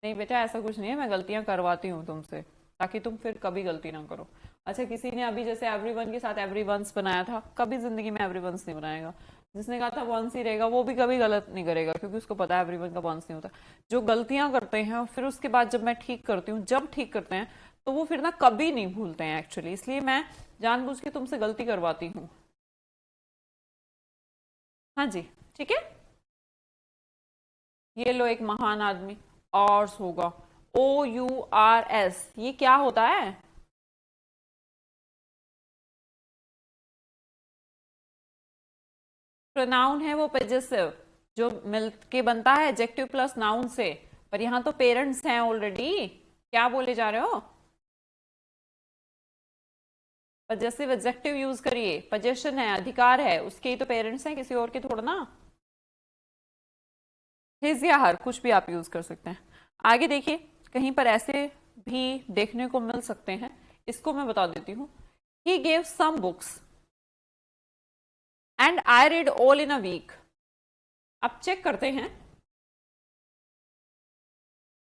नहीं बेटा ऐसा कुछ नहीं है, मैं गलतियां करवाती हूँ तुमसे ताकि तुम फिर कभी गलती ना करो। अच्छा, किसी ने अभी जैसे एवरीवन के साथ एवरीवंस बनाया था, कभी जिंदगी में एवरीवंस नहीं बनाएगा। जिसने कहा था वंस ही रहेगा वो भी कभी गलत नहीं करेगा, क्योंकि उसको पता है एवरीवन का वंस नहीं होता। जो गलतियां करते हैं और फिर उसके बाद जब मैं ठीक करती हूँ, जब ठीक करते हैं तो वो फिर ना कभी नहीं भूलते हैं एक्चुअली, इसलिए मैं जानबूझ के तुमसे गलती करवाती हूँ। हाँ जी, ठीक है। ये लो एक महान आदमी, ऑर्स होगा, OURS, ये क्या होता है? प्रोनाउन है वो पजेसिव जो मिल के बनता है एडजेक्टिव प्लस नाउन से, पर यहां तो पेरेंट्स हैं ऑलरेडी। क्या बोले जा रहे हो? पजेसिव एडजेक्टिव यूज करिए, पजेशन है, अधिकार है, उसके ही तो पेरेंट्स हैं, किसी और के थोड़ा ना। हिज या हर कुछ भी आप यूज कर सकते हैं। आगे देखिए, कहीं पर ऐसे भी देखने को मिल सकते हैं, इसको मैं बता देती हूँ। He gave some books and I read all in a week. अब चेक करते हैं,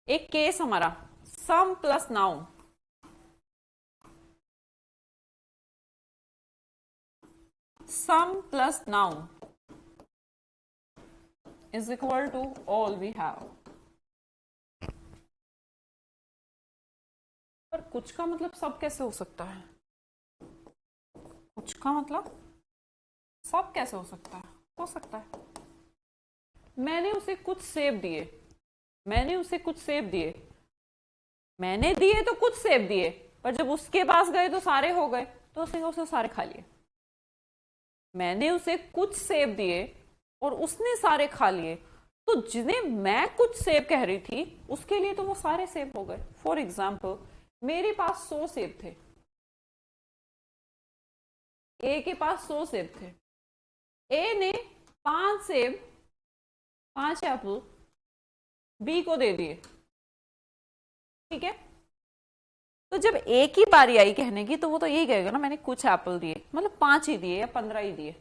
एक केस हमारा some plus noun, some plus noun is equal to all we have. पर कुछ का मतलब सब कैसे हो सकता है? कुछ का मतलब सब कैसे हो सकता है? हो सकता है मैंने उसे कुछ सेब दिए, मैंने उसे कुछ सेब दिए, मैंने दिए तो कुछ सेब दिए, पर जब उसके पास गए तो सारे हो गए, तो उसने उसे सारे खा लिए। मैंने उसे कुछ सेब दिए और उसने सारे खा लिए, तो जिन्हें मैं कुछ सेब कह रही थी उसके लिए तो वो सारे सेब हो गए। फॉर एग्जाम्पल, मेरे पास 100 सेब थे, ए के पास 100 सेब थे, ए ने 5 सेब 5 एप्पल बी को दे दिए, ठीक है। तो जब ए की बारी आई कहने की तो वो तो यही कहेगा ना मैंने कुछ एप्पल दिए, मतलब 5 ही दिए या 15 ही दिए,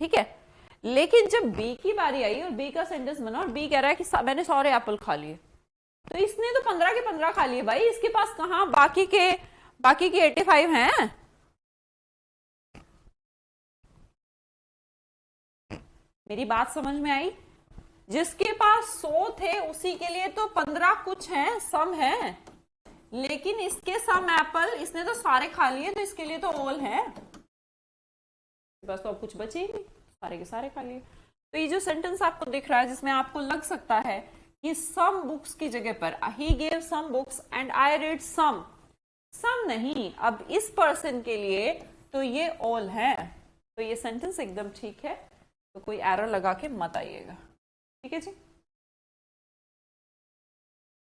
ठीक है। लेकिन जब बी की बारी आई और बी का सेंटेंस बना और बी कह रहा है कि मैंने सारे एप्पल खा लिए, तो इसने तो 15 के 15 खा लिए भाई, इसके पास कहां बाकी के 85 हैं। मेरी बात समझ में आई? जिसके पास 100 थे उसी के लिए तो 15 कुछ हैं, सम है, लेकिन इसके सम एप्पल इसने तो सारे खा लिए, तो इसके लिए तो ऑल है, बस तो अब कुछ बचे ही नहीं, सारे के सारे खा लिए। तो ये जो सेंटेंस आपको दिख रहा है जिसमें आपको लग सकता है कि सम बुक्स की जगह पर he gave some books and I read some नहीं, अब इस पर्सन के लिए तो ये ऑल है, तो ये सेंटेंस एकदम ठीक है, तो कोई एरर लगा के मत आइएगा, ठीक है जी।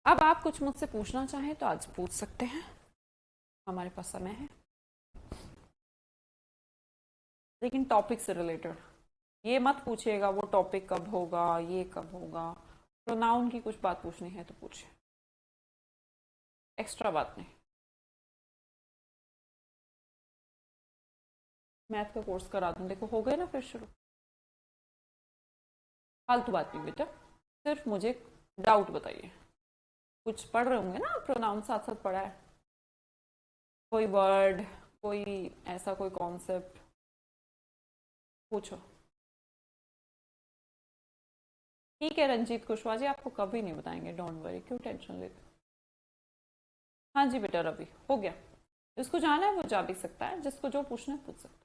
अब आप कुछ मुझसे पूछना चाहें तो आज पूछ सकते हैं, हमारे पास समय है, लेकिन टॉपिक से रिलेटेड ये मत पूछिएगा वो टॉपिक कब होगा, ये कब होगा। प्रोनाउन की कुछ बात पूछनी है तो पूछिए, एक्स्ट्रा बात नहीं। मैथ का कोर्स करा दूं, देखो हो गए ना फिर शुरू, फालतू बात नहीं बेटा, सिर्फ मुझे डाउट बताइए। कुछ पढ़ रहे होंगे ना, प्रोनाउन साथ साथ पढ़ा है, कोई वर्ड, कोई ऐसा कोई कॉन्सेप्ट पूछो। ठीक है रंजीत कुशवाहा जी, आपको कभी नहीं बताएंगे, डोंट वरी, क्यों टेंशन लेते। हाँ जी बेटा रवि, हो गया, जिसको जाना है वो जा भी सकता है, जिसको जो पूछना है पूछ सकता है।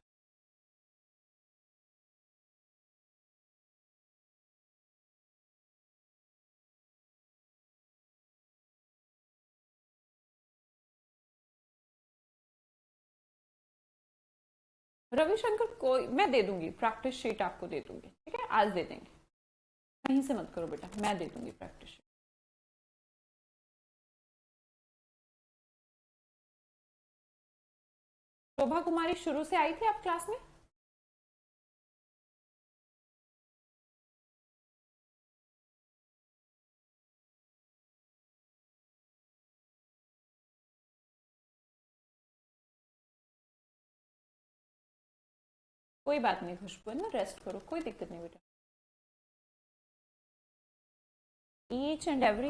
रविशंकर कोई मैं दे दूंगी, प्रैक्टिस शीट आपको दे दूंगी, ठीक है, आज दे देंगे, कहीं से मत करो बेटा, मैं दे दूंगी प्रैक्टिस शीट। शोभा कुमारी शुरू से आई थी आप क्लास में? कोई बात नहीं खुशबू, ना रेस्ट करो, कोई दिक्कत नहीं बेटा। ईच एंड एवरी,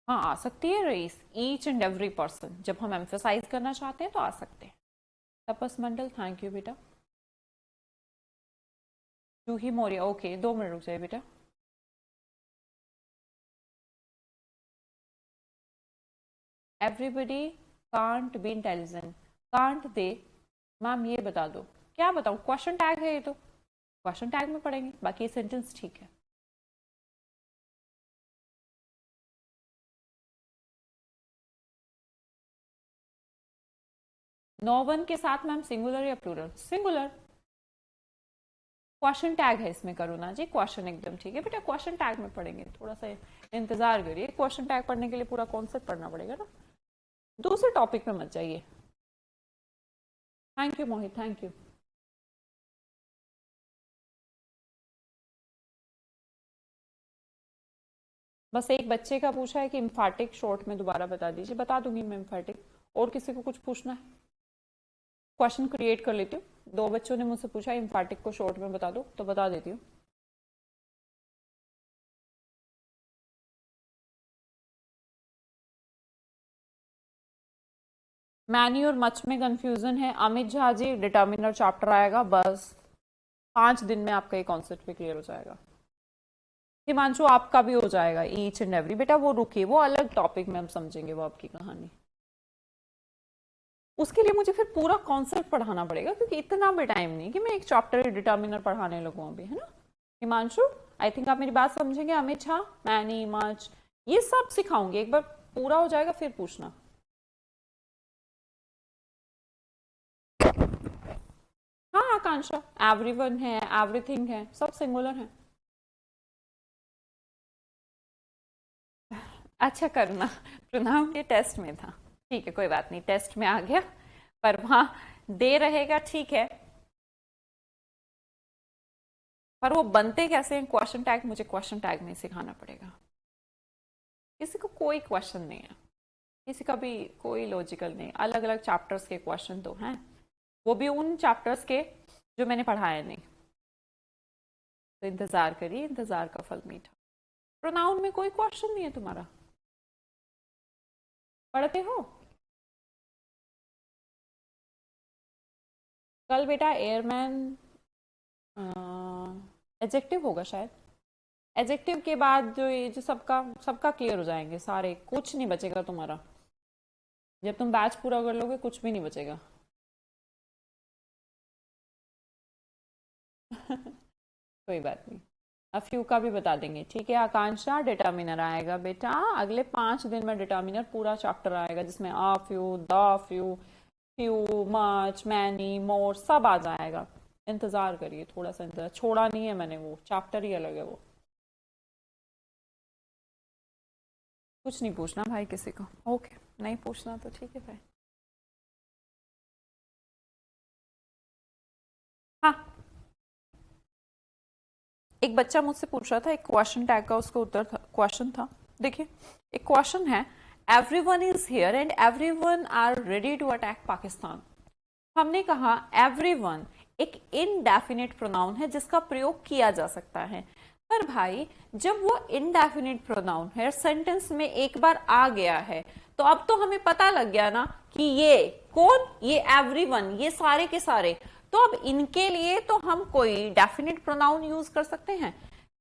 हाँ आ सकती है rice, each and every person, जब हम एम्फेसाइज करना चाहते हैं तो आ सकते हैं। तपस मंडल थैंक यू बेटा। जूही मौर्य ओके, 2 मिनट रुक जाए बेटा। Everybody can't be intelligent, can't they, ma'am ये बता दो, क्या बताऊं, क्वेश्चन टैग है ये तो, क्वेश्चन टैग में पढ़ेंगे, बाकी ये सेंटेंस ठीक है। नो वन के साथ मैम सिंगुलर या प्लूरल? सिंगुलर। क्वेश्चन टैग है इसमें करुणा जी, क्वेश्चन एकदम ठीक है बेटा, क्वेश्चन टैग में पढ़ेंगे, थोड़ा सा इंतजार करिए, क्वेश्चन टैग पढ़ने के लिए पूरा कॉन्सेप्ट पढ़ना पड़ेगा ना, दूसरे टॉपिक में मत जाइए। Thank you Mohit, thank you. बस एक बच्चे का पूछा है कि इम्फाटिक शॉर्ट में दोबारा बता दीजिए, बता दूंगी मैं इम्फाटिक। और किसी को कुछ पूछना है? क्वेश्चन क्रिएट कर लेती हूँ, 2 बच्चों ने मुझसे पूछा इम्फाटिक को शॉर्ट में बता दो, तो बता देती हूँ। मैनी और मच में कंफ्यूजन है, अमित झा जी डिटर्मिनर चैप्टर आएगा, बस 5 दिन में आपका ये कॉन्सेप्ट भी क्लियर हो जाएगा। हिमांशु आपका भी हो जाएगा ईच एंड एवरी, बेटा वो रुकिए, वो अलग टॉपिक में हम समझेंगे वो आपकी कहानी, उसके लिए मुझे फिर पूरा कॉन्सेप्ट पढ़ाना पड़ेगा, क्योंकि इतना भी टाइम नहीं कि मैं एक चैप्टर डिटर्मिनर पढ़ाने लगूँ अभी, है ना। हिमांशु आई थिंक आप मेरी बात समझेंगे, अमित झा मैनी मच ये सब सिखाऊंगी, एक बार पूरा हो जाएगा फिर पूछना। हाँ आकांक्षा, एवरीवन है, एवरीथिंग है, सब सिंगुलर है। अच्छा करना, प्रोनाउन ये टेस्ट में था, ठीक है कोई बात नहीं, टेस्ट में आ गया, पर वहाँ दे रहेगा ठीक है, पर वो बनते कैसे हैं क्वेश्चन टैग, मुझे क्वेश्चन टैग में सिखाना पड़ेगा। किसी को कोई क्वेश्चन नहीं है, किसी का भी कोई लॉजिकल नहीं, अलग अलग चैप्टर्स के क्वेश्चन तो हैं, वो भी उन चैप्टर्स के जो मैंने पढ़ाया नहीं। तो इंतजार करिए, इंतजार का फल मीठा। प्रोनाउन में कोई क्वेश्चन नहीं है तुम्हारा, पढ़ते हो? कल बेटा एयरमैन एडजेक्टिव होगा शायद, एडजेक्टिव के बाद जो ये जो सबका सबका क्लियर हो जाएंगे सारे, कुछ नहीं बचेगा तुम्हारा। जब तुम बैच पूरा कर लोगे कुछ भी नहीं बचेगा। कोई बात नहीं, अब फ्यू का भी बता देंगे, ठीक है। आकांक्षा डिटर्मिनर आएगा बेटा, अगले 5 दिन में डिटर्मिनर पूरा चैप्टर आएगा जिसमें a few, the few, few, much, many, more सब आ जाएगा। इंतजार करिए, थोड़ा सा इंतजार, छोड़ा नहीं है मैंने, वो चैप्टर ही अलग है वो। कुछ नहीं पूछना भाई किसी को, ओके, नहीं पूछना तो ठीक है भाई। हाँ, एक बच्चा मुझसे पूछ रहा था, एक क्वेश्चन टैग का उसका उत्तर था, क्वेश्चन था, देखिए एक क्वेश्चन है, everyone is here and everyone are ready to attack Pakistan. हमने कहा एवरीवन एक इनडेफिनिट प्रोनाउन है जिसका प्रयोग किया जा सकता है, पर भाई जब वो इनडेफिनिट प्रोनाउन है सेंटेंस में एक बार आ गया है तो अब तो हमें पता लग गया ना कि ये कौन, ये एवरीवन, ये सारे के सारे, तो अब इनके लिए तो हम कोई डेफिनिट प्रोनाउन यूज कर सकते हैं।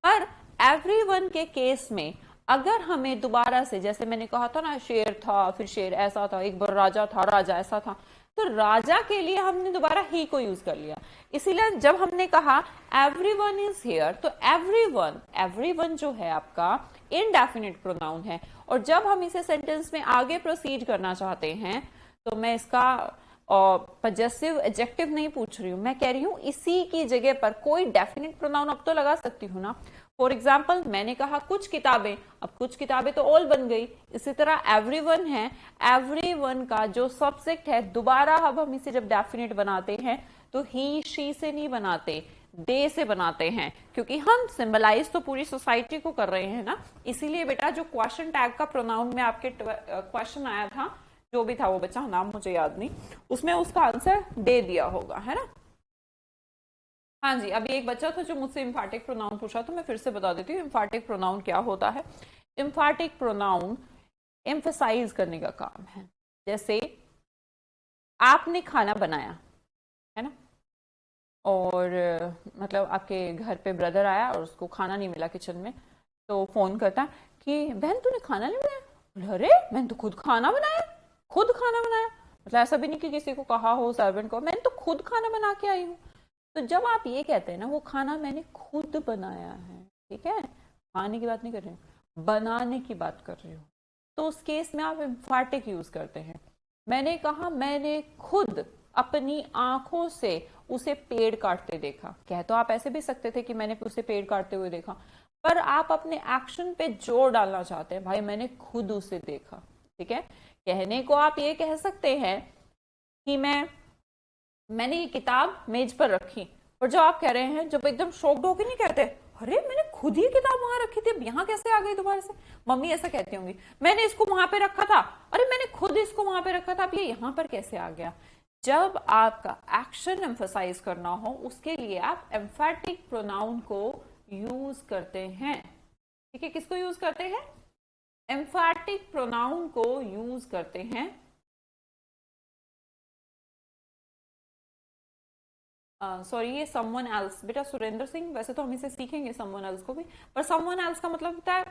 पर एवरीवन के केस में अगर हमें दोबारा से, जैसे मैंने कहा था ना, शेर था, फिर शेर ऐसा था, एक बार राजा था, राजा ऐसा था, तो राजा के लिए हमने दोबारा ही को यूज कर लिया। इसीलिए जब हमने कहा एवरीवन इज हियर, तो एवरीवन, एवरीवन जो है आपका इनडेफिनिट प्रोनाउन है, और जब हम इसे सेंटेंस में आगे प्रोसीड करना चाहते हैं तो मैं इसका पजेसिव एडजेक्टिव नहीं पूछ रही हूं, मैं कह रही हूं इसी की जगह पर कोई डेफिनेट प्रोनाउन अब तो लगा सकती हूँ ना। फॉर एग्जाम्पल मैंने कहा कुछ किताबें, अब कुछ किताबें तो ऑल बन गई। इसी तरह एवरीवन है, एवरीवन का जो सब्जेक्ट है, दोबारा अब हम इसे जब डेफिनेट बनाते हैं तो ही शी से नहीं बनाते, दे से बनाते हैं, क्योंकि हम सिंबलाइज तो पूरी सोसाइटी को कर रहे हैं ना। इसीलिए बेटा जो क्वेश्चन टैग का प्रोनाउन में आपके क्वेश्चन आया था, जो भी था वो बच्चा, नाम मुझे याद नहीं, उसमें उसका आंसर दे दिया होगा, है ना। हाँ जी, अभी एक बच्चा था जो मुझसे इम्फाटिक प्रोनाउन पूछा, तो मैं फिर से बता देती हूँ इम्फाटिक प्रोनाउन क्या होता है। इम्फाटिक प्रोनाउन एम्फसाइज करने का काम है। जैसे आपने खाना बनाया, है ना, और मतलब आपके घर पे ब्रदर आया और उसको खाना नहीं मिला किचन में, तो फोन करता कि बहन तूने खाना नहीं बनाया। अरे मैंने तो खुद खाना बनाया, खुद खाना बनाया, मतलब ऐसा भी नहीं कि किसी को कहा हो, सर्वेंट को, मैंने तो खुद खाना बना के आई हूँ। तो जब आप ये कहते हैं ना वो खाना मैंने खुद बनाया है, ठीक है, खाने की बात नहीं कर रही हूँ, बनाने की बात कर रही हूँ, तो उस केस में आप एम्फाटिक यूज करते हैं। मैंने कहा मैंने खुद अपनी आंखों से उसे पेड़ काटते देखा, कह तो आप ऐसे भी सकते थे कि मैंने उसे पेड़ काटते हुए देखा, पर आप अपने एक्शन पे जोर डालना चाहते हैं, भाई मैंने खुद उसे देखा, ठीक है। कहने को आप ये कह सकते हैं कि मैंने ये किताब मेज पर रखी, और जो आप कह रहे हैं, जब एकदम शॉक्ड होकर नहीं कहते अरे मैंने खुद ही किताब वहां रखी थी, अब यहाँ कैसे आ गई दोबारा से। मम्मी ऐसा कहती होंगी, मैंने इसको वहां पे रखा था, अरे मैंने खुद इसको वहां पे रखा था, अब ये यहाँ पर कैसे आ गया। जब आपका एक्शन एम्फसाइज करना हो उसके लिए आप एम्फेटिक प्रोनाउन को यूज करते हैं, ठीक है। किसको यूज करते हैं? एम्फेटिक प्रोनाउन को यूज करते हैं। सॉरी ये समवन एल्स, बेटा सुरेंद्र सिंह, वैसे तो हम इसे सीखेंगे समवन एल्स को भी, पर समवन एल्स का मतलब होता है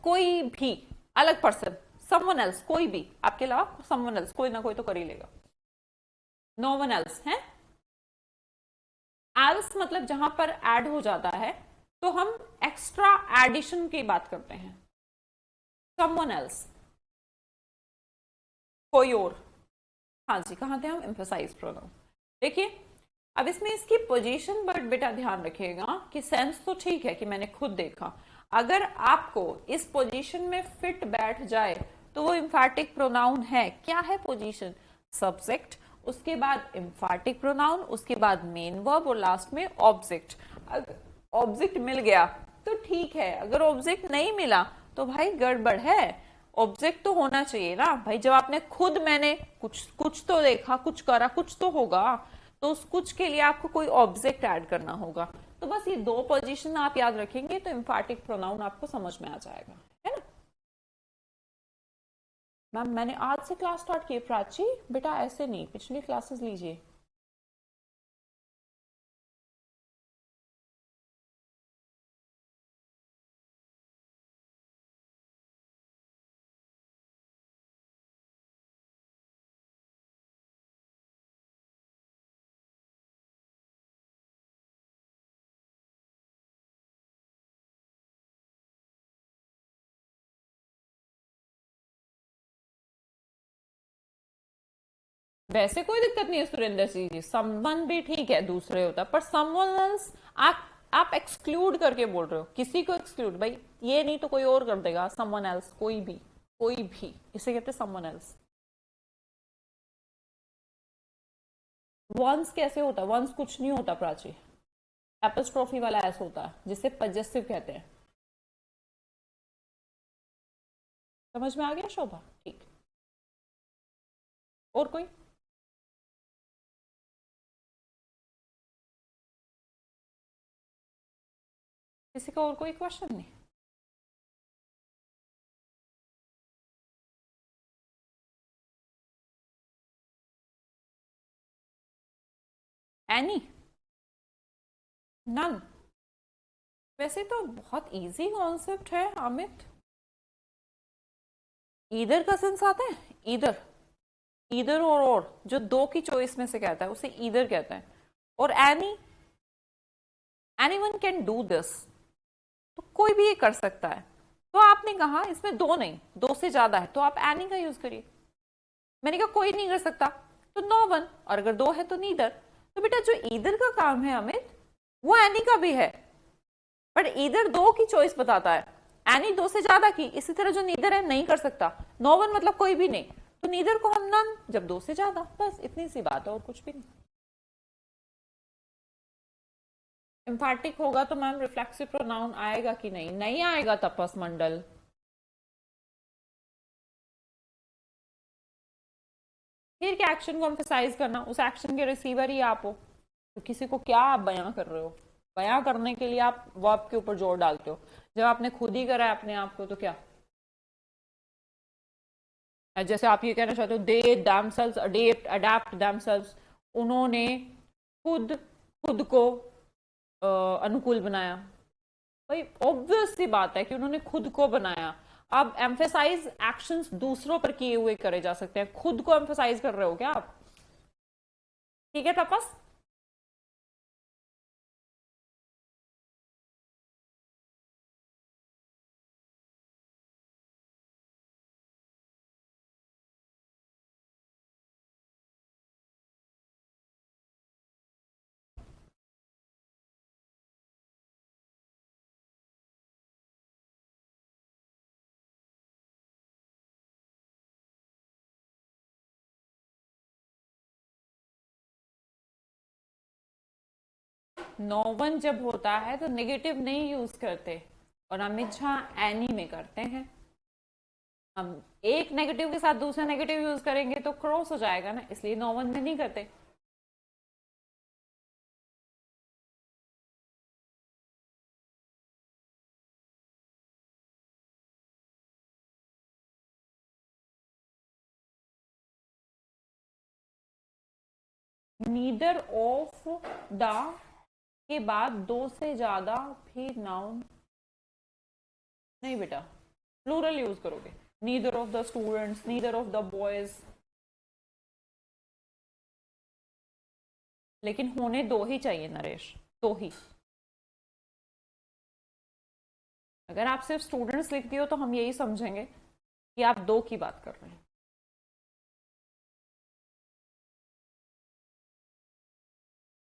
कोई भी अलग पर्सन, समवन एल्स, कोई भी आपके अलावा समवन एल्स, कोई ना कोई तो कर ही लेगा, नो वन एल्स है। एल्स मतलब जहां पर ऐड हो जाता है तो हम एक्स्ट्रा एडिशन की बात करते हैं। समवन एल्स कोई और, हाँ जी, कहाँ थे हम? Emphasize pronoun. देखिए अब इसमें इसकी पोजीशन पर बेटा ध्यान रखिएगा कि सेंस तो ठीक है कि मैंने खुद देखा, अगर आपको इस पोजीशन में फिट बैठ जाए तो वो एम्फेटिक प्रोनाउन है। क्या है पोजीशन? सब्जेक्ट, उसके बाद एम्फाटिक प्रोनाउन, उसके बाद मेन वर्ब और लास्ट में ऑब्जेक्ट। अगर ऑब्जेक्ट मिल गया तो ठीक है, अगर ऑब्जेक्ट नहीं मिला तो भाई गड़बड़ है। ऑब्जेक्ट तो होना चाहिए ना भाई, जब आपने खुद मैंने कुछ तो देखा, कुछ करा, कुछ तो होगा, तो उस कुछ के लिए आपको कोई ऑब्जेक्ट ऐड करना होगा। तो बस ये दो पोजीशन आप याद रखेंगे तो एम्फाटिक प्रोनाउन आपको समझ में आ जाएगा, है ना। मैम मैंने आज से क्लास स्टार्ट की प्राची, बेटा ऐसे नहीं, पिछली क्लासेस लीजिए। वैसे कोई दिक्कत नहीं है सुरेंद्र सिंह जी, समवन भी ठीक है, दूसरे होता, पर समवन एल्स आप एक्सक्लूड करके बोल रहे हो, किसी को एक्सक्लूड, भाई ये नहीं तो कोई और कर देगा, समवन एल्स, कोई भी इसे कहते हैं समवन एल्स। वंस कैसे होता है? वंस कुछ नहीं होता प्राची, एपोस्ट्रोफी वाला एस होता है जिसे पजेसिव कहते हैं। समझ में आ गया शोभा? ठीक। और कोई? किसी का और कोई क्वेश्चन नहीं? एनी? नन? वैसे तो बहुत इजी कॉन्सेप्ट है अमित। ईदर का सेंस आता है, ईदर, ईदर और जो दो की चॉइस में से कहता है उसे ईदर कहते हैं। और any, anyone can do this, तो कोई भी ये कर सकता है। तो आपने कहा इसमें दो नहीं, दो से ज्यादा है, तो आप एनी का यूज करिए। मैंने कहा कोई नहीं कर सकता, तो नो वन, और अगर दो है तो नीदर। तो बेटा जो ईदर का काम है अमित, वो एनी का भी है, बट ईदर दो की चॉइस बताता है, एनी दो से ज्यादा की। इसी तरह जो नीदर है नहीं कर सकता, नो वन मतलब कोई भी नहीं, तो नीदर को हम नन जब दो से ज्यादा, बस इतनी सी बात है और कुछ भी नहीं। एम्फैटिक होगा तो मैम रिफ्लेक्सिव प्रोनाउन आएगा कि नहीं? नहीं आएगा तपस मंडल। फिर क्या एक्शन को एम्फेसाइज करना, उस एक्शन के रिसीवर ही आप हो, तो किसी को क्या आप बयां कर रहे हो? बयां करने के लिए आप वर्ब के ऊपर जोर डालते हो, जब आपने खुद ही करा है अपने आप को तो क्या? जैसे आप ये कहना चाहते हो दे themselves अडेप्ट themselves, उन्होंने खुद खुद को अनुकूल बनाया। भाई ऑब्वियस सी बात है कि उन्होंने खुद को बनाया। अब एम्फेसाइज एक्शंस दूसरों पर किए हुए करे जा सकते हैं, खुद को एम्फेसाइज कर रहे हो क्या आप? ठीक है तपस। नोवन जब होता है तो नेगेटिव नहीं यूज करते, और अमित झा एनी में करते हैं। हम एक नेगेटिव के साथ दूसरा नेगेटिव यूज करेंगे तो क्रॉस हो जाएगा ना, इसलिए नोवन में नहीं करते। नीदर ऑफ द के बाद दो से ज्यादा भी नाउन नहीं बेटा, प्लूरल यूज करोगे। Neither of the students, neither of the boys, लेकिन होने दो ही चाहिए नरेश, दो ही। अगर आप सिर्फ स्टूडेंट्स लिखती हो तो हम यही समझेंगे कि आप दो की बात कर रहे हैं।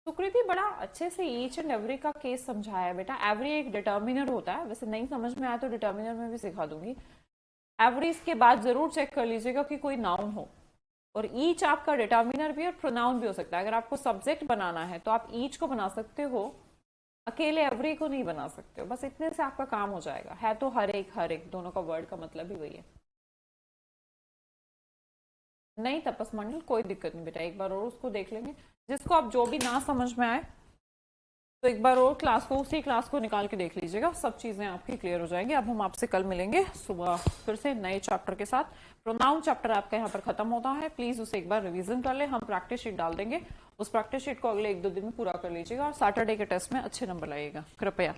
सुकृति बड़ा अच्छे से ईच एंड एवरी का केस समझाया है बेटा। एवरी एक डिटर्मिनर होता है, वैसे नहीं समझ में आया तो डिटर्मिनर में भी सिखा दूंगी। एवरी के बाद जरूर चेक कर लीजिएगा कि कोई नाउन हो, और ईच आपका डिटर्मिनर भी और प्रोनाउन भी हो सकता है। अगर आपको सब्जेक्ट बनाना है तो आप ईच को बना सकते हो, अकेले एवरी को नहीं बना सकते हो। बस इतने से आपका काम हो जाएगा। है तो हर एक दोनों का वर्ड का मतलब ही वही है। नहीं तपस मंडल, कोई दिक्कत नहीं बेटा, एक बार और उसको देख लेंगे। जिसको आप जो भी ना समझ में आए तो एक बार और क्लास को, उसी क्लास को निकाल के देख लीजिएगा, सब चीजें आपकी क्लियर हो जाएंगी। अब हम आपसे कल मिलेंगे सुबह फिर से नए चैप्टर के साथ। प्रोनाउन चैप्टर आपका यहाँ पर खत्म होता है, प्लीज उसे एक बार रिवीजन कर ले। हम प्रैक्टिस शीट डाल देंगे, उस प्रैक्टिस शीट को अगले 1-2 दिन में पूरा कर लीजिएगा और सैटरडे के टेस्ट में अच्छे नंबर लाइएगा कृपया।